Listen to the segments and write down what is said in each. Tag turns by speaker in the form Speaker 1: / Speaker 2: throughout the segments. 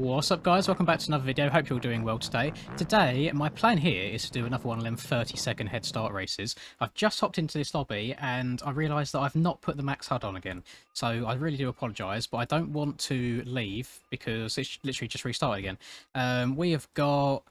Speaker 1: What's up, guys? Welcome back to another video. Hope you're doing well today. Today, my plan here is to do another one of them 30-second head start races. I've just hopped into this lobby and I realised that I've not put the max HUD on again. So I really do apologise, but I don't want to leave because it's literally just restarted again. We've got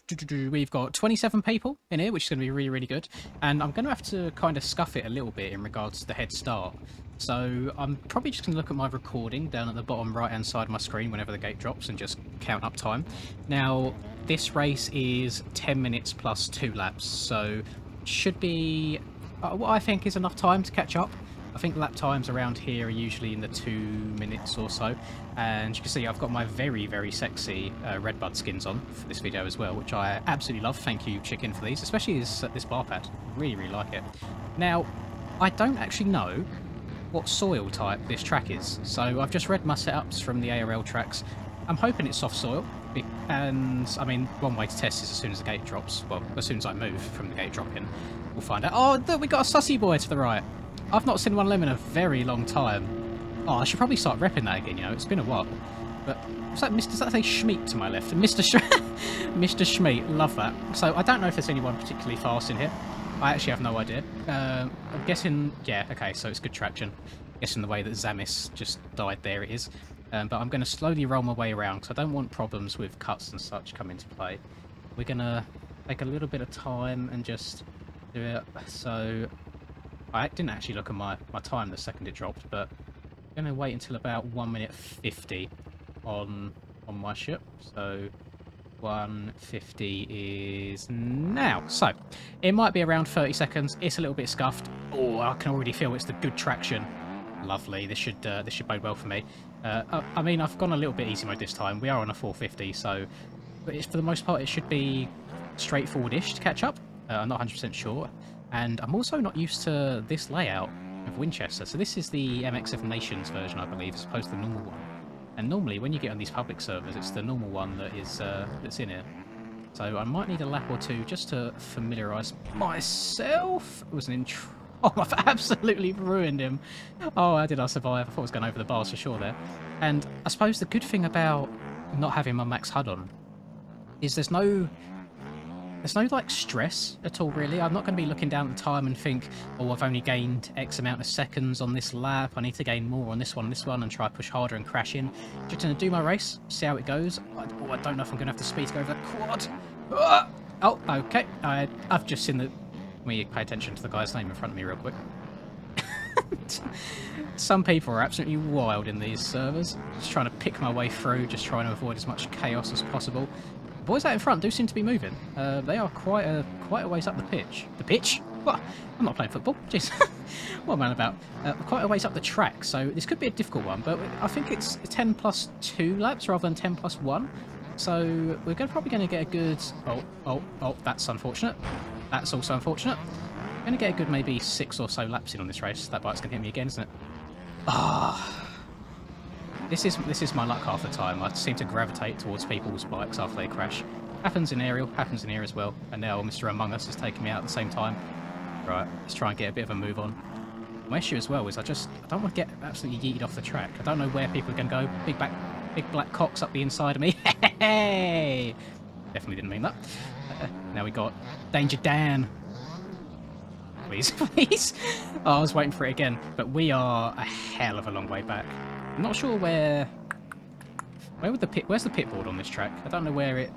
Speaker 1: 27 people in here, which is going to be really, really good. And I'm going to have to kind of scuff it a little bit in regards to the head start. So I'm probably just going to look at my recording down at the bottom right hand side of my screen whenever the gate drops and just count up time. Now this race is 10 minutes plus 2 laps, so should be what I think is enough time to catch up. I think lap times around here are usually in the 2 minutes or so, and you can see I've got my very, very sexy Redbud skins on for this video as well, which I absolutely love. Thank you, Chicken, for these, especially this bar pad. Really, really like it. Now I don't actually know what soil type this track is, so I've just read my setups from the ARL tracks. I'm hoping it's soft soil, and I mean, one way to test is as soon as the gate drops. Well, as soon as I move from the gate dropping, we'll find out. Oh, look, we got a sussy boy to the right. I've not seen one of them in a very long time. Oh, I should probably start repping that again, you know, it's been a while. But what's that, does that say Schmeat to my left? Mr. Mr. Schmeat, love that. So I don't know if there's anyone particularly fast in here. I actually have no idea. I'm guessing, yeah, okay, so it's good traction. I'm guessing the way that Zamis just died there it is. But I'm going to slowly roll my way around because I don't want problems with cuts and such come into play. We're going to take a little bit of time and just do it. So I didn't actually look at my time the second it dropped, but I'm going to wait until about 1 minute 50 on my ship. So 150 is now. So it might be around 30 seconds. It's a little bit scuffed. Oh, I can already feel it's the good traction. Lovely. This should bode well for me. I mean, I've gone a little bit easy mode this time. We are on a 450, so but for the most part it should be straightforward-ish to catch up. I'm not 100% sure, and I'm also not used to this layout of Winchester. So this is the MX7 Nations version, I believe, as opposed to the normal one. And normally, when you get on these public servers, it's the normal one that is that's in here. So I might need a lap or two just to familiarise myself. It was an intro. Oh, I've absolutely ruined him. Oh, how did I survive? I thought I was going over the bars for sure there. And I suppose the good thing about not having my max HUD on is there's no like stress at all, really. I'm not going to be looking down at the time and think, oh, I've only gained X amount of seconds on this lap. I need to gain more on this one, and try to push harder and crash in. Just going to do my race, see how it goes. I don't know if I'm going to have the speed to go over that quad. Oh, okay. I've just seen the... Let me pay attention to the guy's name in front of me real quick. Some people are absolutely wild in these servers. Just trying to pick my way through, just trying to avoid as much chaos as possible. The boys out in front do seem to be moving. They are quite a ways up the pitch. The pitch? What? I'm not playing football. Jeez. What am I about? Quite a ways up the track, so this could be a difficult one, but I think it's 10 plus 2 laps rather than 10 plus 1. So we're probably going to get a good... Oh, that's unfortunate. That's also unfortunate. I'm going to get a good maybe 6 or so laps in on this race. That bike's going to hit me again, isn't it? Ah. This is my luck half the time. I seem to gravitate towards people's bikes after they crash. Happens in aerial, happens in here as well. And now Mr. Among Us is taking me out at the same time. Right, let's try and get a bit of a move on. My issue as well is I don't want to get absolutely yeeted off the track. I don't know where people are going to go. Big black cocks up the inside of me. Hey! Definitely didn't mean that. Now we got Danger Dan. Please, please. Oh, I was waiting for it again. But we are a hell of a long way back. I'm not sure where's the pit board on this track? I don't know where it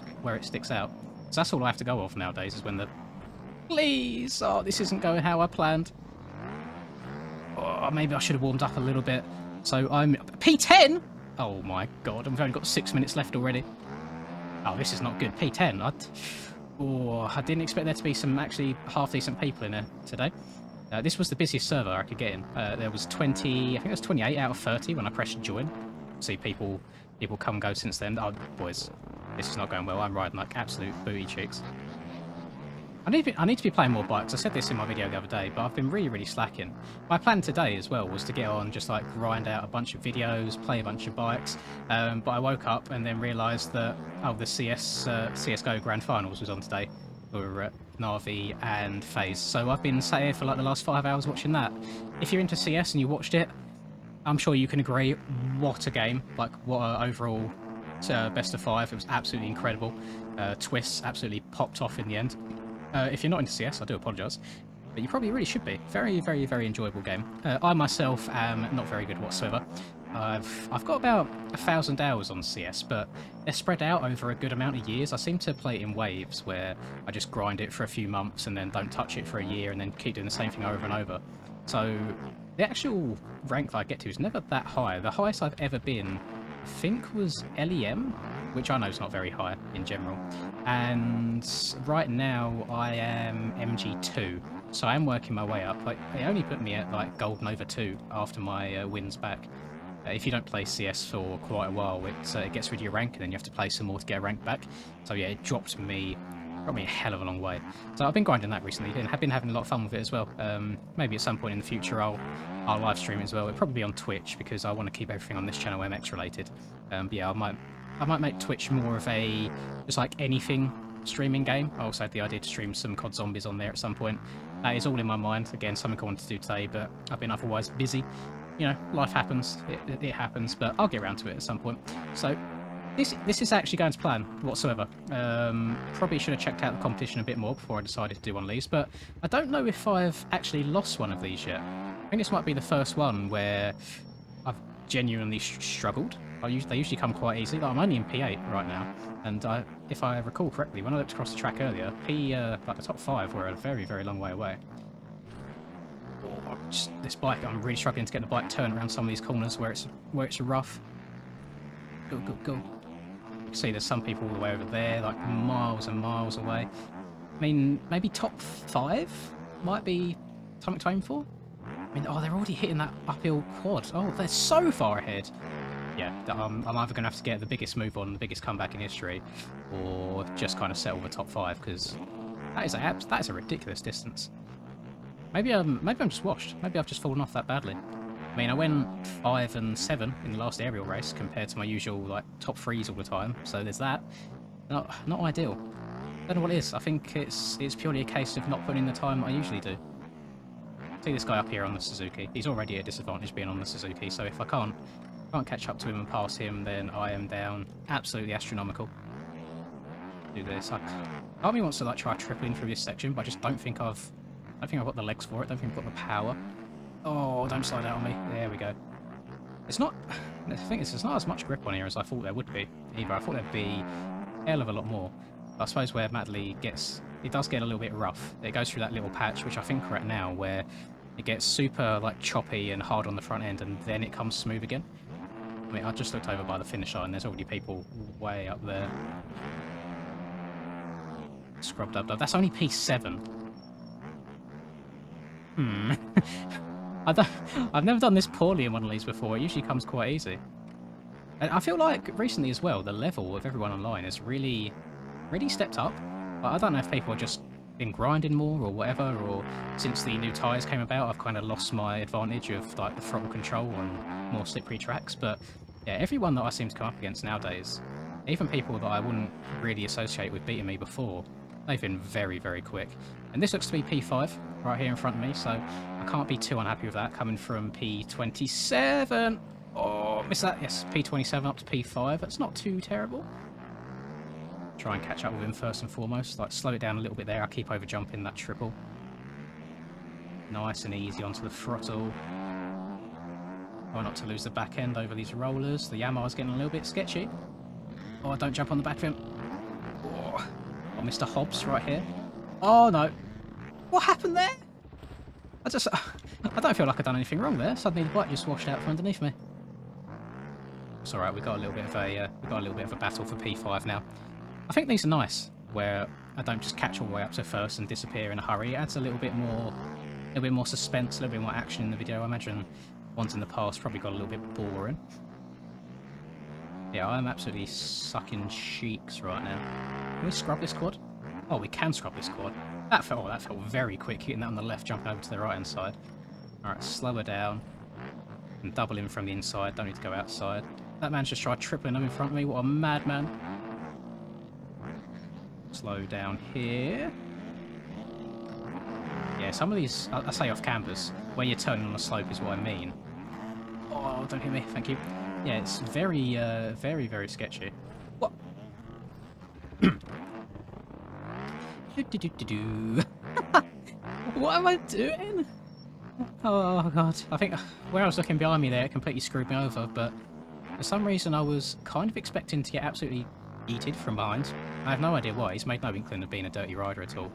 Speaker 1: sticks out. So that's all I have to go off nowadays is when the... Please! Oh, this isn't going how I planned. Oh, maybe I should have warmed up a little bit. So I'm... P10? Oh my god, I've only got 6 minutes left already. Oh, this is not good. P10. I didn't expect there to be some actually half-decent people in there today. This was the busiest server I could get in. There was 20... I think it was 28 out of 30 when I pressed join. See people come and go since then. Oh, boys, this is not going well. I'm riding like absolute booty cheeks. I need to be playing more bikes. I said this in my video the other day, but I've been really, really slacking. My plan today as well was to get on, just like grind out a bunch of videos, play a bunch of bikes. But I woke up and then realised that the CS:GO Grand Finals was on today for Navi and FaZe. So I've been sat here for like the last 5 hours watching that. If you're into CS and you watched it, I'm sure you can agree. What a game! Like what an overall best of 5. It was absolutely incredible. Twists absolutely popped off in the end. If you're not into CS, I do apologise, but you probably really should be. Very, very, very enjoyable game. I myself am not very good whatsoever. I've got about 1,000 hours on CS, but they're spread out over a good amount of years. I seem to play it in waves where I just grind it for a few months and then don't touch it for a year and then keep doing the same thing over and over. So the actual rank that I get to is never that high. The highest I've ever been, I think, was LEM, which I know is not very high in general. And right now I am MG2, so I am working my way up. Like, they only put me at like Gold Nova 2 after my wins back. If you don't play CS for quite a while, it gets rid of your rank, and then you have to play some more to get a rank back. So yeah, it dropped me a hell of a long way. So I've been grinding that recently, and have been having a lot of fun with it as well. Maybe at some point in the future I'll live stream it as well. It'll probably be on Twitch, because I want to keep everything on this channel MX related. But yeah, I might make Twitch more of a just like anything streaming game. I also had the idea to stream some COD Zombies on there at some point. That is all in my mind. Again, something I wanted to do today, but I've been otherwise busy. You know, life happens. It happens, but I'll get around to it at some point. So this is actually going to plan whatsoever. Probably should have checked out the competition a bit more before I decided to do one of these, but I don't know if I've actually lost one of these yet. I think this might be the first one where I've genuinely struggled. They usually come quite easy. Like, I'm only in P8 right now, and if I recall correctly, when I looked across the track earlier, like the top 5 were a very, very long way away. This bike, I'm really struggling to get the bike turned around some of these corners where it's rough. Go, go, go. You can see there's some people all the way over there, like miles and miles away. I mean, maybe top 5 might be something to aim for. I mean, oh, they're already hitting that uphill quad. Oh, they're so far ahead. Yeah, I'm either going to have to get the biggest move on, the biggest comeback in history, or just kind of settle the top 5, because that is a ridiculous distance. Maybe I'm just washed. Maybe I've just fallen off that badly. I mean, I went 5 and 7 in the last aerial race compared to my usual like top 3s all the time. So there's that. Not ideal. Don't know what it is. I think it's purely a case of not putting in the time I usually do. See this guy up here on the Suzuki. He's already at a disadvantage being on the Suzuki. So if I can't catch up to him and pass him, then I am down absolutely astronomical. Do this. Part of me wants to like try tripling through this section, but I just don't think I've got the legs for it. Don't think I've got the power. Oh, don't slide out on me. There we go. It's not... The thing is, there's not as much grip on here as I thought there would be, either. I thought there'd be a hell of a lot more. But I suppose where Madley gets... It does get a little bit rough. It goes through that little patch, which I think we're at now, where it gets super, like, choppy and hard on the front end, and then it comes smooth again. I mean, I just looked over by the finish line. There's already people way up there. Scrubbed up. That's only P7. I've never done this poorly in one of these before. It usually comes quite easy. And I feel like recently as well, the level of everyone online has really stepped up. I don't know if people have just been grinding more or whatever, or since the new tyres came about, I've kind of lost my advantage of like the throttle control on more slippery tracks. But yeah, everyone that I seem to come up against nowadays, even people that I wouldn't really associate with beating me before, they've been very, very quick. And this looks to be P5 right here in front of me, so I can't be too unhappy with that, coming from P27. Oh, missed that. Yes, P27 up to P5. That's not too terrible. Try and catch up with him first and foremost. Like, slow it down a little bit there. I keep over jumping that triple. Nice and easy onto the throttle. Try not to lose the back end over these rollers. The Yamaha's getting a little bit sketchy. Oh, don't jump on the back of him. Oh, Mr. Hobbs right here. Oh, no. What happened there? I don't feel like I've done anything wrong there. Suddenly the bike just washed out from underneath me. It's alright, we've got a little bit of a battle for P5 now. I think these are nice, where I don't just catch all the way up to first and disappear in a hurry. It adds a little bit more suspense, a little bit more action in the video. I imagine ones in the past probably got a little bit boring. Yeah, I'm absolutely sucking cheeks right now. Can we scrub this quad? Oh, we can scrub this quad. That felt very quick, hitting that on the left, jumping over to the right hand side. Alright, slow her down. And double in from the inside, don't need to go outside. That man's just tried tripling them in front of me, what a madman. Slow down here. Yeah, some of these, I say off canvas, where you're turning on the slope is what I mean. Oh, don't hit me, thank you. Yeah, it's very, very, very sketchy. What? Do-do-do-do-do. What am I doing? Oh god, I think where I was looking behind me there, it completely screwed me over, but for some reason I was kind of expecting to get absolutely yeeted from behind. I have no idea why. He's made no inkling of being a dirty rider at all.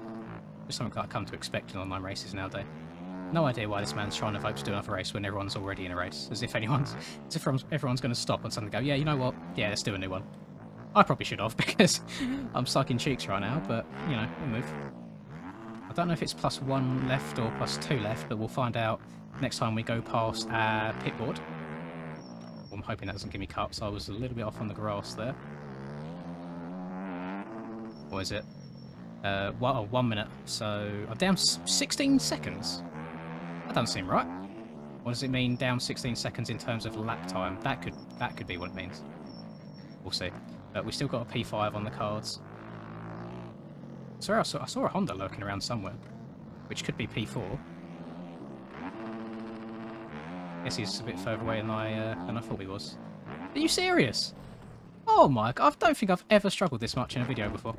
Speaker 1: Just something that I come to expect in online races nowadays. No idea why this man's trying to vote to do another race when everyone's already in a race. As if everyone's going to stop and suddenly go, yeah, you know what? Yeah, let's do a new one. I probably should have because I'm sucking cheeks right now, but, you know, we'll move. I don't know if it's +1 left or +2 left, but we'll find out next time we go past our pit board. I'm hoping that doesn't give me cups. I was a little bit off on the grass there. What is it? 1 minute. So I'm down 16 seconds. That doesn't seem right. What does it mean, down 16 seconds in terms of lap time? That could be what it means. We'll see. But we still got a P5 on the cards. Sorry, I saw a Honda lurking around somewhere, which could be P4. Guess he's a bit further away than I thought he was. Are you serious? Oh my god, I don't think I've ever struggled this much in a video before.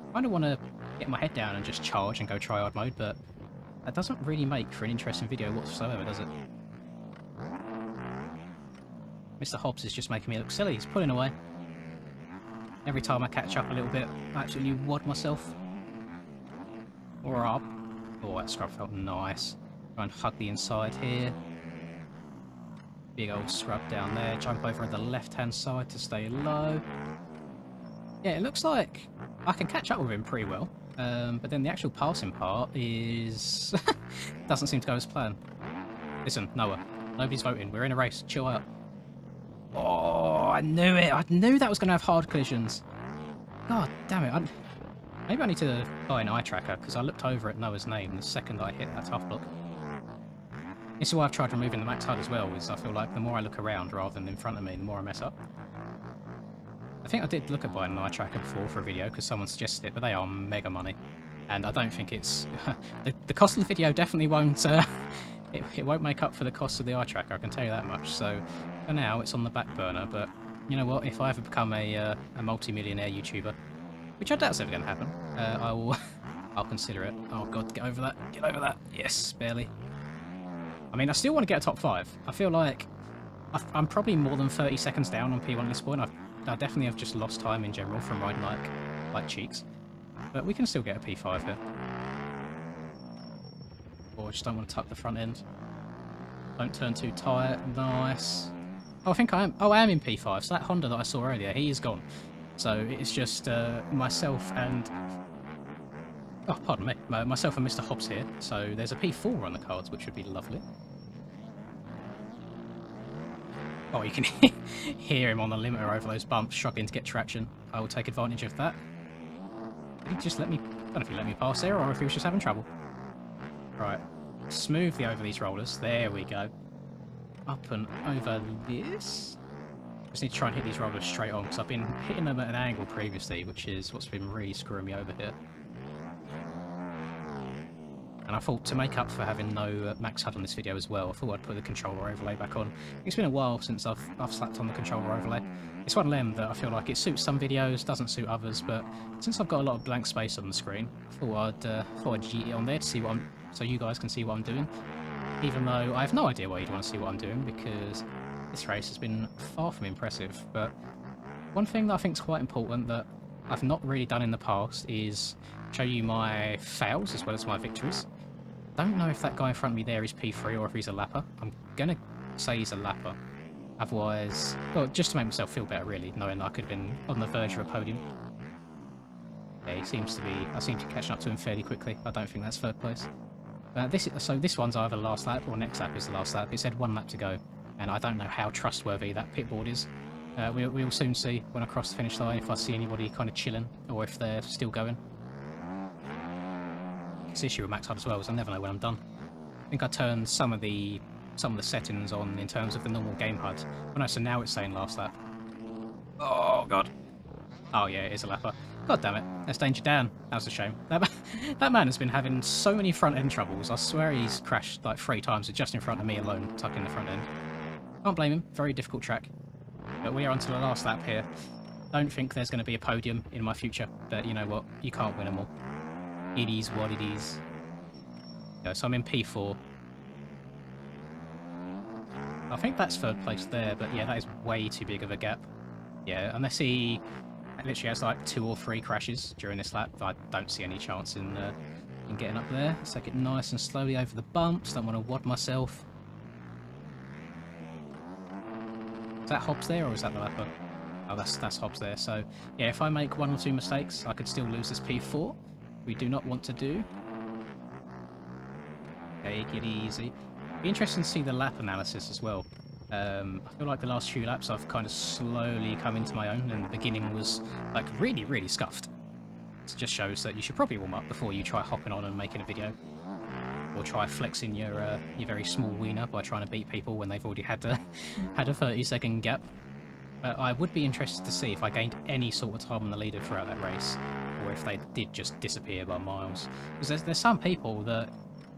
Speaker 1: I kind of want to get my head down and just charge and go tryhard mode, but that doesn't really make for an interesting video whatsoever, does it? Mr. Hobbs is just making me look silly. He's pulling away. Every time I catch up a little bit, I absolutely wad myself. Or up. Oh, that scrub felt nice. Try and hug the inside here. Big old scrub down there. Jump over on the left-hand side to stay low. Yeah, it looks like I can catch up with him pretty well. But then the actual passing part is... doesn't seem to go as planned. Listen, Noah. Nobody's voting. We're in a race. Chill out. Oh, I knew it. I knew that was going to have hard collisions. God damn it. Maybe I need to buy an eye tracker, because I looked over at Noah's name the second I hit that tough block. This is why I've tried removing the max HUD as well, is I feel like the more I look around rather than in front of me, the more I mess up. I think I did look at buying an eye tracker before for a video, because someone suggested it, but they are mega money. And I don't think it's... the cost of the video definitely won't... It won't make up for the cost of the eye tracker, I can tell you that much. So for now, it's on the back burner. But you know what? If I ever become a multi-millionaire YouTuber, which I doubt is ever going to happen, I'll consider it. Oh god, get over that! Get over that! Yes, barely. I mean, I still want to get a top 5. I feel like I'm probably more than 30 seconds down on P1 at this point. I definitely have just lost time in general from riding like cheeks. But we can still get a P5 here. I just don't want to tuck the front end. Don't turn too tight. Nice. Oh, I think I am. Oh, I am in P5. So that Honda that I saw earlier, he is gone. So it's just myself and... Oh, pardon me. Myself and Mr. Hobbs here. So there's a P4 on the cards, which would be lovely. Oh, you can hear him on the limiter over those bumps, struggling to get traction. I will take advantage of that. Did he just let me... I don't know if he let me pass there or if he was just having trouble. Right, smoothly over these rollers. There we go. Up and over this. Just need to try and hit these rollers straight on because I've been hitting them at an angle previously, which is what's been really screwing me over here. And I thought to make up for having no max HUD on this video as well, I thought I'd put the controller overlay back on. It's been a while since I've slapped on the controller overlay. It's one of them that I feel like it suits some videos, doesn't suit others, but since I've got a lot of blank space on the screen, I thought I'd yeet it on there to see what so you guys can see what I'm doing. Even though I have no idea why you'd want to see what I'm doing, because this race has been far from impressive. But one thing that I think is quite important that I've not really done in the past is show you my fails as well as my victories. Don't know if that guy in front of me there is P3 or if he's a lapper. I'm gonna say he's a lapper. Otherwise, well, just to make myself feel better really, knowing that I could have been on the verge of a podium. Yeah, he seems to be... I seem to be catching up to him fairly quickly. I don't think that's third place. So this one's either the last lap or next lap is the last lap. It said 1 lap to go, and I don't know how trustworthy that pit board is. We'll soon see when I cross the finish line if I see anybody kind of chilling or if they're still going. This issue with max HUD as well is I never know when I'm done. I think I turned some of the settings on in terms of the normal game HUD. Oh no, so now it's saying last lap. Oh god. Oh yeah, it is a lapper. God damn it. That's Danger Dan. That was a shame. That man has been having so many front end troubles. I swear he's crashed like 3 times just in front of me alone, tucked in the front end. Can't blame him. Very difficult track. But we are onto the last lap here. Don't think there's going to be a podium in my future, but you know what? You can't win them all. It is what it is. Yeah, so I'm in P4. I think that's 3rd place there, but yeah, that is way too big of a gap. Yeah, unless he literally has like 2 or 3 crashes during this lap, I don't see any chance in getting up there. Let's take it nice and slowly over the bumps. Don't want to wad myself. Is that Hobbs there, or is that the lapper? Oh, that's Hobbs there. So yeah, if I make 1 or 2 mistakes, I could still lose this P4. We do not want to do. Take it easy. Be interesting to see the lap analysis as well. I feel like the last few laps I've kind of slowly come into my own, and the beginning was like really, really scuffed. It just shows that you should probably warm up before you try hopping on and making a video, or try flexing your very small wiener by trying to beat people when they've already had a 30-second gap. But I would be interested to see if I gained any sort of time on the leader throughout that race, or if they did just disappear by miles. Because there's some people that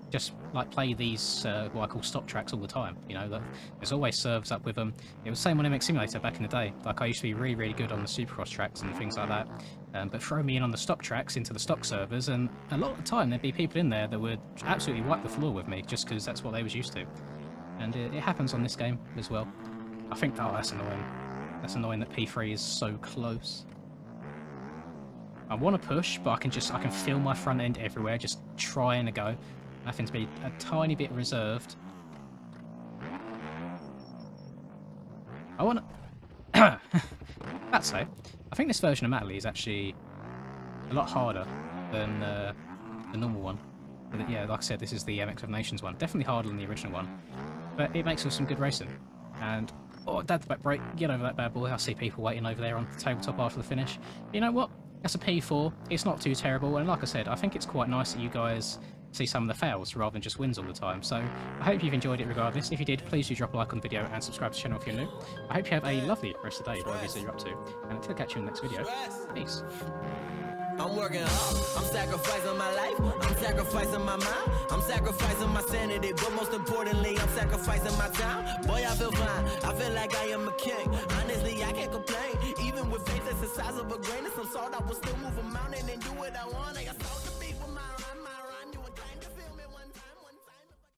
Speaker 1: just like play these what I call stop tracks all the time. You know, there's always serves up with them. It was the same on MX Simulator back in the day. Like, I used to be really, really good on the Supercross tracks and things like that. But throw me in on the stock tracks into the stock servers, and a lot of the time there'd be people in there that would absolutely wipe the floor with me just because that's what they was used to. And it happens on this game as well. I think, oh, that's annoying. That's annoying that P3 is so close. I want to push, but I can feel my front end everywhere, just trying to go. Having to be a tiny bit reserved. I want to... That's so. I think this version of Matley is actually a lot harder than the normal one. But yeah, like I said, this is the MX of Nations one. Definitely harder than the original one. But it makes for some good racing. And, oh, dad's back brake. Get over that bad boy. I see people waiting over there on the tabletop after the finish. You know what? That's a P4. It's not too terrible. And like I said, I think it's quite nice that you guys see some of the fails rather than just wins all the time. So I hope you've enjoyed it regardless. If you did, please do drop a like on the video and subscribe to the channel if you're new. I hope you have a lovely rest of the day, whatever it is you're up to. And until I catch you in the next video, peace.
Speaker 2: I'm working hard, I'm sacrificing my life, I'm sacrificing my mind, I'm sacrificing my sanity, but most importantly, I'm sacrificing my time. Boy, I feel fine, I feel like I am a king. Honestly, I can't complain. Even with faith that's the size of a grain of some salt, I will still move a mountain and do what I want. I got salt to beat with my